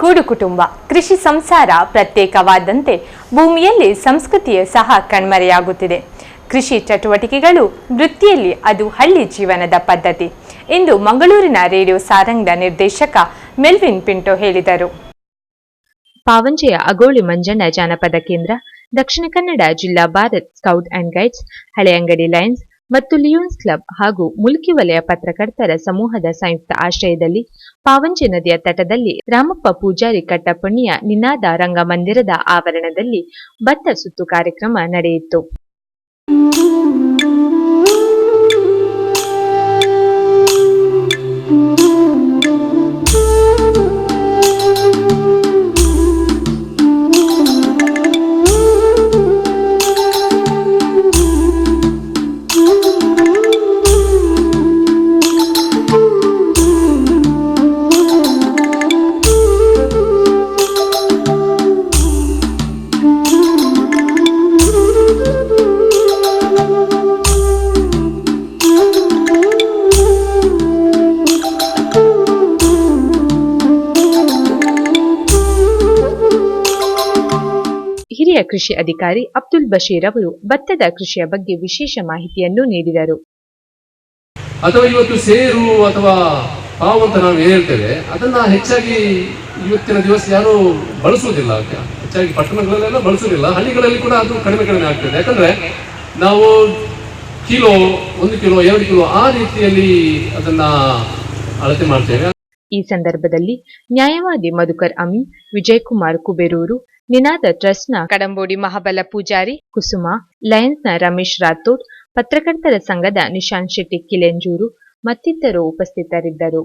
ಕೂಡು ಕುಟುಂಬ, ಕೃಷಿ ಸಂಸಾರ ಪ್ರತ್ಯೇಕವಾದಂತೆ ಭೂಮಿಯಲ್ಲಿ ಸಂಸ್ಕೃತಿಯ ಸಹ ಕಣ್ಮರೆಯಾಗುತ್ತಿದೆ. ಕೃಷಿ ಚಟುವಟಿಕೆಗಳು ವೃತ್ತಿಯಲ್ಲಿ ಅದು ಹಳ್ಳಿ ಜೀವನದ ಪದ್ಧತಿ ಎಂದು ಮಂಗಳೂರಿನ ರೇಡಿಯೋ ಸಾರಂಗದ ನಿರ್ದೇಶಕ ಮೆಲ್ವಿನ್ ಪಿಂಟೋ ಹೇಳಿದರು. ಪಾವಂಜೆಯ ಅಗೋಳಿ ಮಂಜಣ್ಣ ಜಾನಪದ ಕೇಂದ್ರ, ದಕ್ಷಿಣ ಕನ್ನಡ ಜಿಲ್ಲಾ Bharat scout and guides, Haleyangadi Lions ಮತ್ತು ಲಿಯೋನ್ಸ್ ಕ್ಲಬ್ ಹಾಗೂ ಮುಲ್ಕಿ ವಲಯ ಪತ್ರಕರ್ತರ ಸಮೂಹದ ಸಂಯುಕ್ತ ಆಶ್ರಯದಲ್ಲಿ ಪಾವಂಜೆ ನದಿಯ ತಟದಲ್ಲಿ ರಾಮಪ್ಪ ಪೂಜಾರಿ ಕಟ್ಟಪುಣ್ಯ ನಿನಾದ ರಂಗಮಂದಿರದ ಆವರಣದಲ್ಲಿ ಭತ್ತ ಸುತ್ತು ಕಾರ್ಯಕ್ರಮ ನಡೆಯಿತು. ಹಿರಿಯ ಕೃಷಿ ಅಧಿಕಾರಿ ಅಬ್ದುಲ್ ಬಶೀರ್ ಅವರು ಭತ್ತದ ಕೃಷಿಯ ಬಗ್ಗೆ ವಿಶೇಷ ಮಾಹಿತಿಯನ್ನು ನೀಡಿದರು. ಅಥವಾ ಇವತ್ತು ಸೇರು ಅಥವಾ ಪಾವು ಅಂತ ನಾವು ಹೇಳ್ತೇವೆ, ಅದನ್ನ ಹೆಚ್ಚಾಗಿ ಇವತ್ತಿನ ದಿವಸ ಯಾರು ಬಳಸುವುದಿಲ್ಲ. ಹೆಚ್ಚಾಗಿ ಪಟ್ಟಣಗಳಲ್ಲೆಲ್ಲ ಬಳಸುವುದಿಲ್ಲ, ಹಳ್ಳಿಗಳಲ್ಲಿ ಕೂಡ ಅದು ಕಡಿಮೆ ಆಗ್ತದೆ. ಯಾಕಂದ್ರೆ ನಾವು ಕಿಲೋ, 1 ಕಿಲೋ, 2 ಕಿಲೋ ಆ ರೀತಿಯಲ್ಲಿ ಅದನ್ನ ಅಳತೆ ಮಾಡ್ತೇವೆ. ಈ ಸಂದರ್ಭದಲ್ಲಿ ನ್ಯಾಯವಾದಿ ಮಧುಕರ್ ಅಮೀನ್, ವಿಜಯಕುಮಾರ್ ಕುಬೇರೂರು, ನಿನಾದ ಟ್ರಸ್ಟ್ನ ಕಡಂಬೋಡಿ ಮಹಾಬಲ ಪೂಜಾರಿ, ಕುಸುಮ, ಲಯನ್ಸ್ನ ರಮೇಶ್ ರಾಥೋಡ್, ಪತ್ರಕರ್ತರ ಸಂಘದ ನಿಶಾಂತ್ ಶೆಟ್ಟಿ ಕಿಲೆಂಜೂರು ಮತ್ತಿತರರು ಉಪಸ್ಥಿತರಿದ್ದರು.